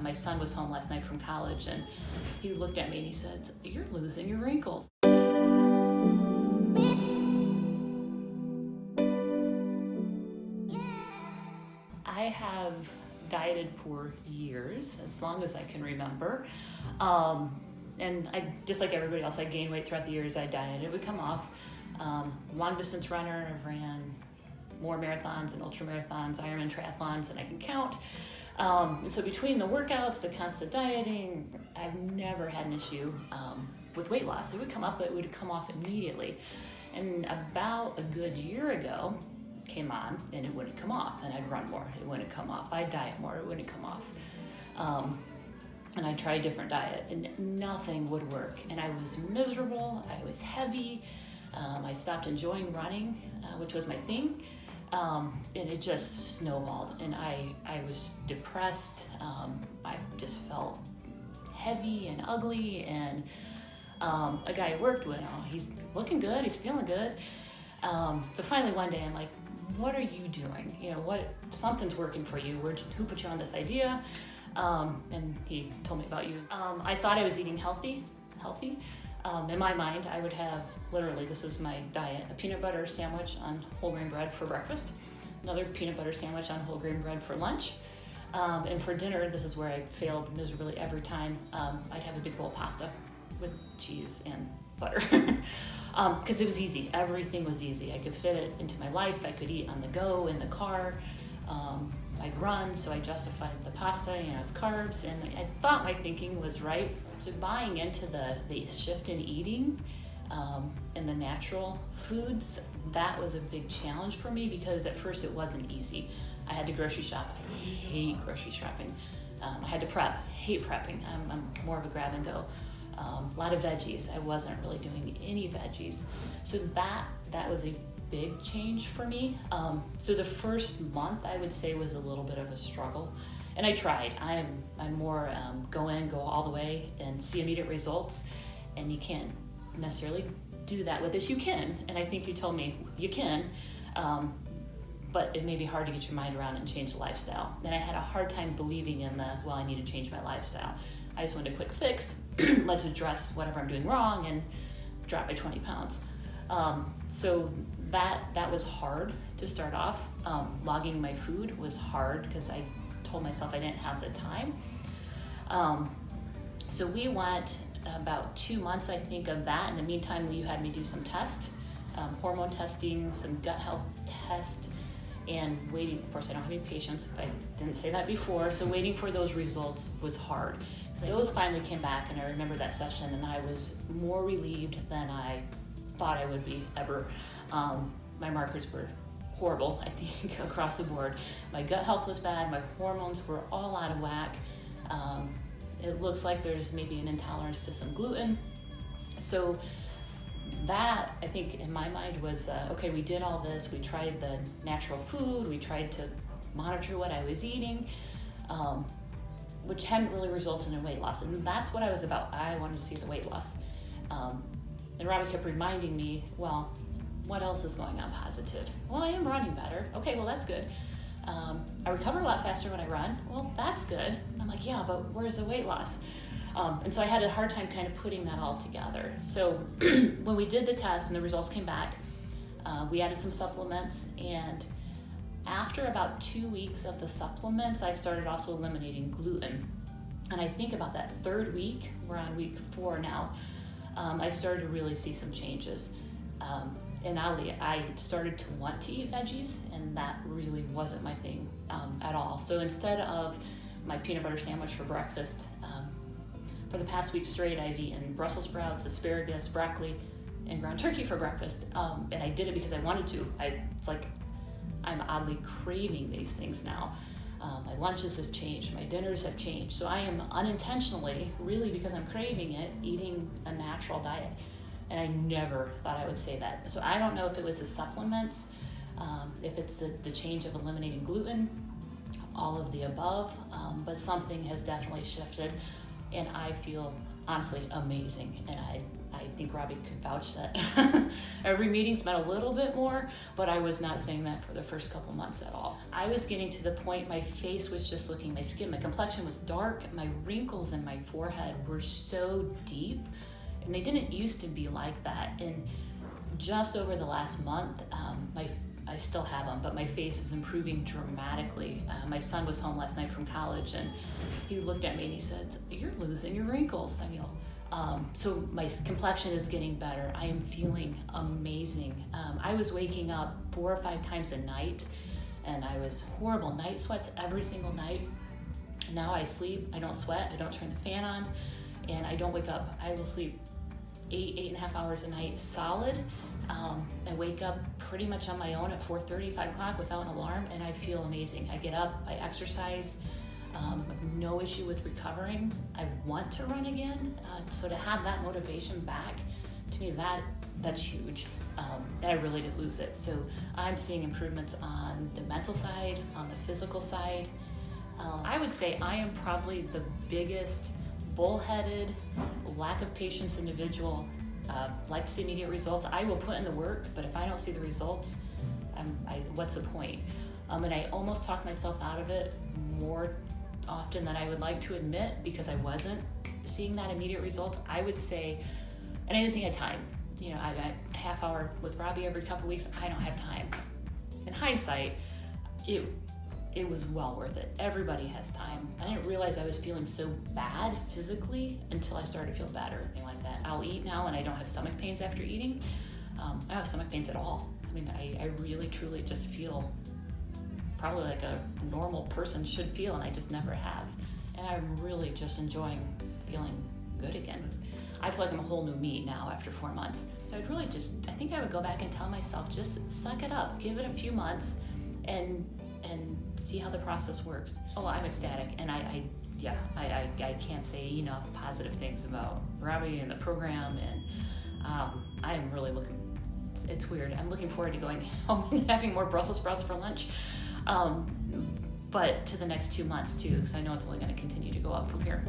My son was home last night from college, and he looked at me and he said, "You're losing your wrinkles." I have dieted for years, as long as I can remember. And I, just like everybody else, I gained weight throughout the years I dieted. It would come off. Long distance runner, I've ran more marathons and ultra marathons, Ironman triathlons than I can count. And so between the workouts, the constant dieting, I've never had an issue with weight loss. It would come up, but it would come off immediately. And about a good year ago, came on and it wouldn't come off, and I'd run more, it wouldn't come off. I'd diet more, it wouldn't come off. And I tried a different diet and nothing would work. And I was miserable, I was heavy. I stopped enjoying running, which was my thing. And it just snowballed, and I was depressed. I just felt heavy and ugly, and a guy I worked with, he's looking good, he's feeling good. So finally one day I'm like, what are you doing? Something's working for you. Who put you on this idea? And he told me about you. I thought I was eating healthy. In my mind, I would have, literally, this was my diet, a peanut butter sandwich on whole grain bread for breakfast, another peanut butter sandwich on whole grain bread for lunch, and for dinner, this is where I failed miserably every time, I'd have a big bowl of pasta with cheese and butter, because it was easy. Everything was easy. I could fit it into my life. I could eat on the go, in the car. I'd run, so I justified the pasta, as carbs, and I thought my thinking was right. So buying into the shift in eating and the natural foods, that was a big challenge for me, because at first it wasn't easy. I had to grocery shop. I hate grocery shopping. I had to prep. Hate prepping. I'm more of a grab and go. A lot of veggies. I wasn't really doing any veggies. So that was a big change for me. So the first month, I would say, was a little bit of a struggle, and I tried. I'm more go all the way and see immediate results, and you can't necessarily do that with this. You can, and I think you told me you can, but it may be hard to get your mind around and change the lifestyle. And I had a hard time believing in I need to change my lifestyle. I just wanted a quick fix. Let's address whatever I'm doing wrong and drop my 20 pounds. So that was hard to start off. Logging my food was hard because I told myself I didn't have the time. So we went about 2 months, I think, of that. In the meantime, you had me do some tests, hormone testing, some gut health tests, and waiting. Of course, I don't have any patience, if I didn't say that before. So waiting for those results was hard. Those finally came back, and I remember that session, and I was more relieved than I thought I would be ever. My markers were horrible, I think, across the board. My gut health was bad, my hormones were all out of whack. It looks like there's maybe an intolerance to some gluten. So that, I think, in my mind was, okay, we did all this, we tried the natural food, we tried to monitor what I was eating, which hadn't really resulted in weight loss. And that's what I was about. I wanted to see the weight loss. And Robbie kept reminding me, well, what else is going on positive? Well, I am running better. Okay, well, that's good. I recover a lot faster when I run. Well, that's good. And I'm like, yeah, but where's the weight loss? And so I had a hard time kind of putting that all together. So when we did the test and the results came back, we added some supplements, and after about 2 weeks of the supplements, I started also eliminating gluten. And I think about that third week, we're on week 4 now, I started to really see some changes. And I started to want to eat veggies, and that really wasn't my thing at all. So instead of my peanut butter sandwich for breakfast, for the past week straight, I've eaten Brussels sprouts, asparagus, broccoli, and ground turkey for breakfast. And I did it because I wanted to. It's like I'm oddly craving these things now. My lunches have changed, my dinners have changed. So I am unintentionally, really because I'm craving it, eating a natural diet. And I never thought I would say that. So I don't know if it was the supplements, if it's the change of eliminating gluten, all of the above, but something has definitely shifted, and I feel honestly amazing. And I think Robbie could vouch that every meeting's been a little bit more, but I was not saying that for the first couple months at all. I was getting to the point my face was just looking, my skin, my complexion was dark, my wrinkles in my forehead were so deep, and they didn't used to be like that. And just over the last month, I still have them, but my face is improving dramatically. My son was home last night from college, and he looked at me and he said, "You're losing your wrinkles, Samuel." So my complexion is getting better. I am feeling amazing. I was waking up 4 or 5 times a night, and I was horrible night sweats every single night. Now I sleep, I don't sweat, I don't turn the fan on, and I don't wake up. I will sleep 8.5 hours a night solid. I wake up pretty much on my own at 4:30, 5 o'clock without an alarm, and I feel amazing. I get up, I exercise, I have no issue with recovering. I want to run again, so to have that motivation back, to me that's huge. And I really did lose it. So I'm seeing improvements on the mental side, on the physical side. I would say I am probably the biggest bullheaded, lack of patience individual. Like to see immediate results. I will put in the work, but if I don't see the results, what's the point? And I almost talk myself out of it more often than I would like to admit, because I wasn't seeing that immediate results. I would say, and I didn't think I had time. You know, I had a half hour with Robbie every couple weeks. I don't have time. In hindsight, it was well worth it. Everybody has time. I didn't realize I was feeling so bad physically until I started to feel better, anything like that. I'll eat now and I don't have stomach pains after eating. I don't have stomach pains at all. I mean, I really, truly just feel probably like a normal person should feel, and I just never have. And I'm really just enjoying feeling good again. I feel like I'm a whole new me now after 4 months. So I think I would go back and tell myself, just suck it up, give it a few months, and see how the process works. Oh, I'm ecstatic, and I can't say enough positive things about Robbie and the program, and I am really it's weird. I'm looking forward to going home and having more Brussels sprouts for lunch, but to the next 2 months too, because I know it's only going to continue to go up from here.